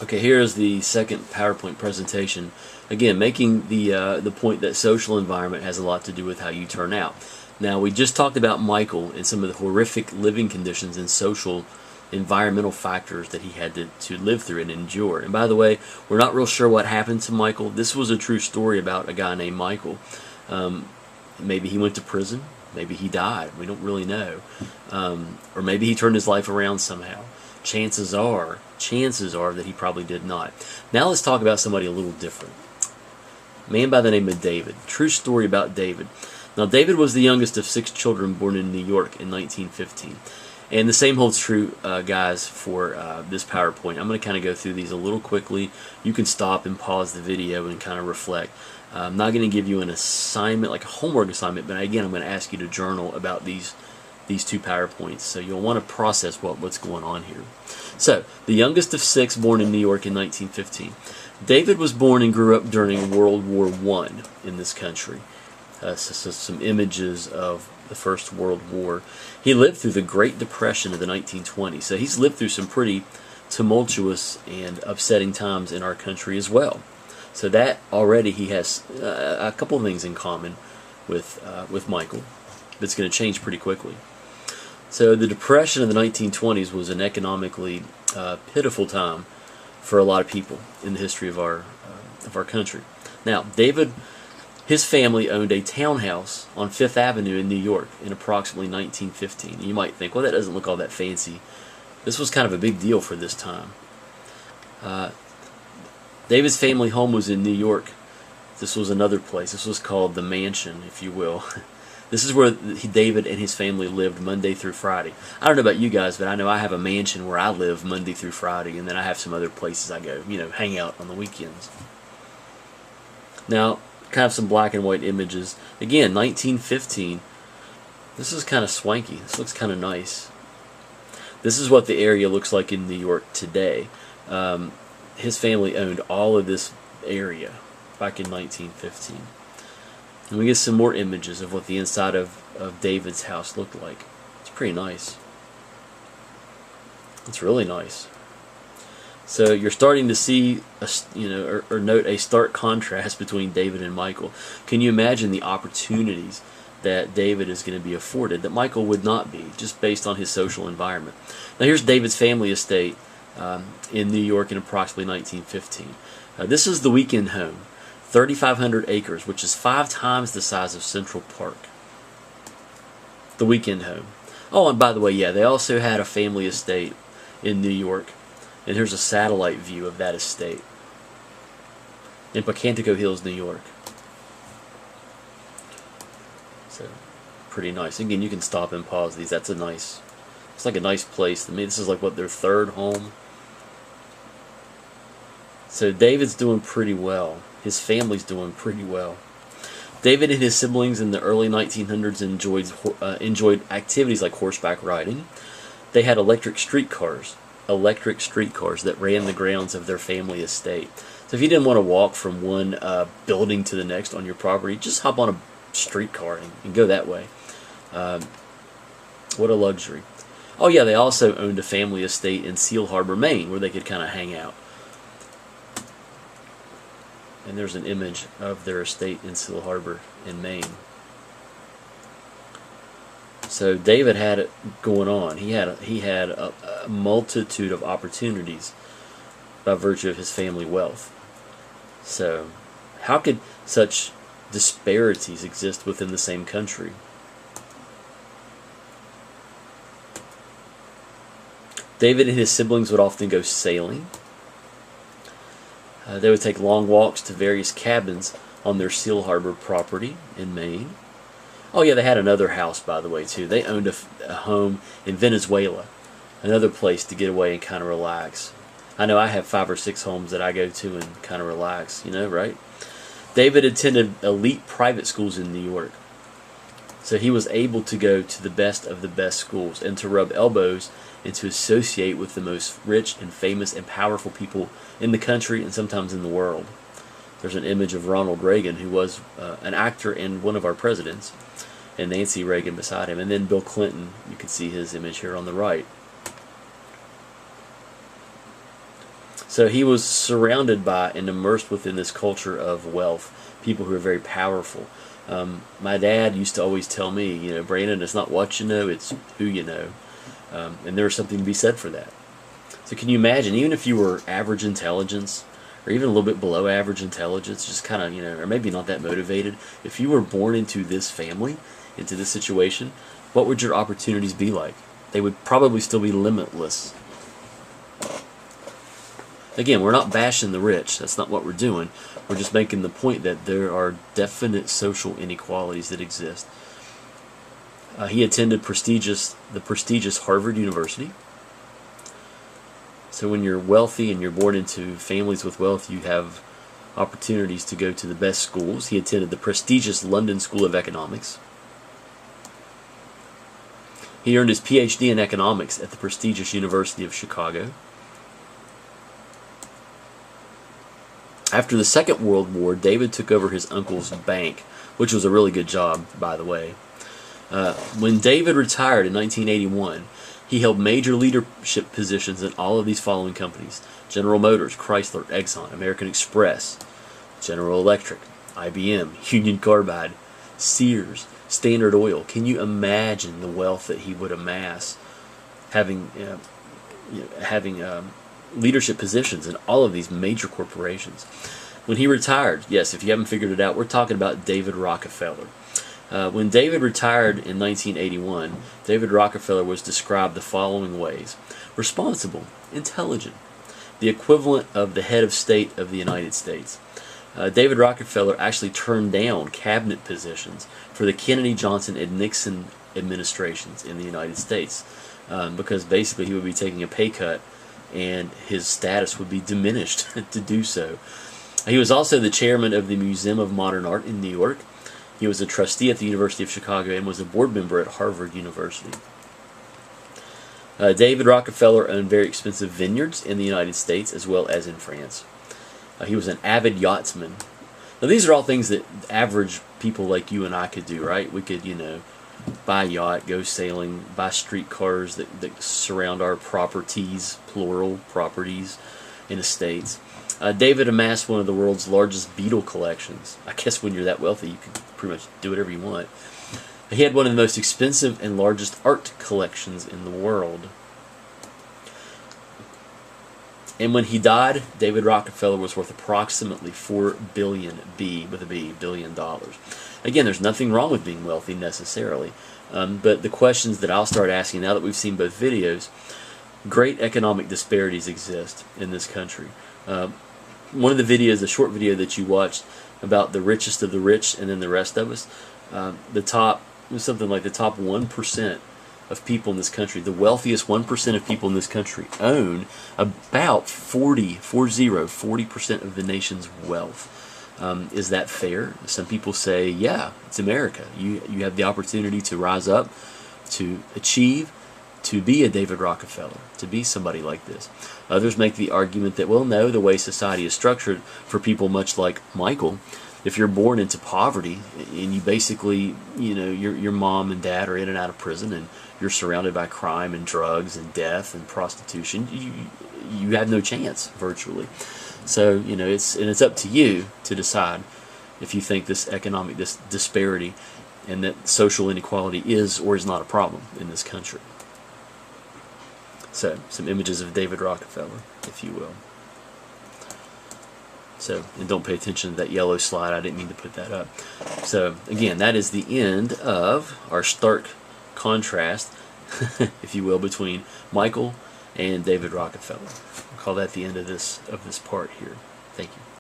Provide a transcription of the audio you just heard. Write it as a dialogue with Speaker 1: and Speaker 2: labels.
Speaker 1: Okay, here's the second PowerPoint presentation. Again, making the point that social environment has a lot to do with how you turn out. Now, we just talked about Michael and some of the horrific living conditions and social environmental factors that he had to live through and endure. And by the way, we're not real sure what happened to Michael. This was a true story about a guy named Michael. Maybe he went to prison. Maybe he died. We don't really know. Or maybe he turned his life around somehow. Chances are that he probably did not. Now let's talk about somebody a little different. A man by the name of David. True story about David. Now, David was the youngest of 6 children born in New York in 1915. And the same holds true, guys, for this PowerPoint. I'm going to kind of go through these a little quickly. You can stop and pause the video and kind of reflect. I'm not going to give you an assignment, like a homework assignment, but again, I'm going to ask you to journal about these 2 PowerPoints. So you'll want to process what's going on here. So, the youngest of 6 born in New York in 1915. David was born and grew up during World War I in this country. So some images of the First World War. He lived through the Great Depression of the 1920s. So he's lived through some pretty tumultuous and upsetting times in our country as well. So that already he has a couple of things in common with Michael. That's going to change pretty quickly. So the Depression of the 1920s was an economically pitiful time for a lot of people in the history of our country. Now, David, his family owned a townhouse on Fifth Avenue in New York in approximately 1915. You might think, well, that doesn't look all that fancy. This was kind of a big deal for this time. David's family home was in New York. This was another place. This was called the Mansion, if you will. This is where David and his family lived Monday through Friday. I don't know about you guys, but I know I have a mansion where I live Monday through Friday, and then I have some other places I go, hang out on the weekends. Now, kind of some black and white images. Again, 1915. This is kind of swanky. This looks kind of nice. This is what the area looks like in New York today. His family owned all of this area back in 1915. And we get some more images of what the inside of David's house looked like. It's pretty nice. It's really nice. So you're starting to see, or note a stark contrast between David and Michael. Can you imagine the opportunities that David is going to be afforded that Michael would not be, just based on his social environment? Now here's David's family estate in New York in approximately 1915. This is the weekend home. 3,500 acres, which is 5 times the size of Central Park. The weekend home. Oh, and by the way, yeah, they also had a family estate in New York. And here's a satellite view of that estate in Pocantico Hills, New York. So, pretty nice. Again, you can stop and pause these. It's like a nice place. To me, this is like, what, their 3rd home? So David's doing pretty well. His family's doing pretty well. David and his siblings in the early 1900s enjoyed activities like horseback riding. They had electric streetcars that ran the grounds of their family estate. So if you didn't want to walk from one building to the next on your property, just hop on a streetcar and go that way. What a luxury. Oh yeah, they also owned a family estate in Seal Harbor, Maine, where they could kind of hang out. And there's an image of their estate in Seal Harbor in Maine. So David had it going on. He had a multitude of opportunities by virtue of his family wealth. So how could such disparities exist within the same country? David and his siblings would often go sailing. They would take long walks to various cabins on their Seal Harbor property in Maine. Oh yeah, they had another house, by the way, too. They owned a home in Venezuela, another place to get away and kind of relax. I know I have 5 or 6 homes that I go to and kind of relax, right? David attended elite private schools in New York. So he was able to go to the best of the best schools and to rub elbows and to associate with the most rich and famous and powerful people in the country and sometimes in the world. There's an image of Ronald Reagan, who was an actor and one of our presidents, and Nancy Reagan beside him. And then Bill Clinton, you can see his image here on the right. So he was surrounded by and immersed within this culture of wealth, people who are very powerful. My dad used to always tell me, Brandon, it's not what you know, it's who you know. And there's something to be said for that. So can you imagine, even if you were average intelligence, or even a little bit below average intelligence, just kind of, or maybe not that motivated, if you were born into this family, into this situation, what would your opportunities be like? They would probably still be limitless. Again, we're not bashing the rich. That's not what we're doing. We're just making the point that there are definite social inequalities that exist. He attended the prestigious Harvard University. So when you're wealthy and you're born into families with wealth, you have opportunities to go to the best schools. He attended the prestigious London School of Economics. He earned his PhD in economics at the prestigious University of Chicago. After the Second World War, David took over his uncle's bank, which was a really good job, by the way. When David retired in 1981, he held major leadership positions in all of these following companies: General Motors, Chrysler, Exxon, American Express, General Electric, IBM, Union Carbide, Sears, Standard Oil. Can you imagine the wealth that he would amass having leadership positions in all of these major corporations? When he retired, yes, if you haven't figured it out, we're talking about David Rockefeller. When David retired in 1981, David Rockefeller was described the following ways: responsible, intelligent, the equivalent of the head of state of the United States. David Rockefeller actually turned down cabinet positions for the Kennedy, Johnson, and Nixon administrations in the United States because basically he would be taking a pay cut and his status would be diminished to do so. He was also the chairman of the Museum of Modern Art in New York. He was a trustee at the University of Chicago and was a board member at Harvard University. David Rockefeller owned very expensive vineyards in the United States as well as in France. He was an avid yachtsman. Now these are all things that average people like you and I could do, right? We could, buy a yacht, go sailing, buy streetcars that surround our properties, plural properties and estates. David amassed one of the world's largest beetle collections. I guess when you're that wealthy, you can pretty much do whatever you want. He had one of the most expensive and largest art collections in the world. And when he died, David Rockefeller was worth approximately $4 billion, billion dollars. Again, there's nothing wrong with being wealthy necessarily. But the questions that I'll start asking now that we've seen both videos, great economic disparities exist in this country. One of the videos, the short video that you watched about the richest of the rich and then the rest of us, something like the top 1% of people in this country, the wealthiest 1% of people in this country own about 40% of the nation's wealth. Is that fair? Some people say, yeah, it's America. You have the opportunity to rise up, to achieve, to be a David Rockefeller, to be somebody like this. Others make the argument that, well, no, the way society is structured for people much like Michael, if you're born into poverty and you basically, your mom and dad are in and out of prison and you're surrounded by crime and drugs and death and prostitution, you have no chance virtually. So, it's up to you to decide if you think this economic disparity and that social inequality is or is not a problem in this country. So, some images of David Rockefeller, if you will. So, and don't pay attention to that yellow slide. I didn't mean to put that up. So, again, that is the end of our stark contrast, if you will, between Michael and David Rockefeller. I'll call that the end of this part here. Thank you.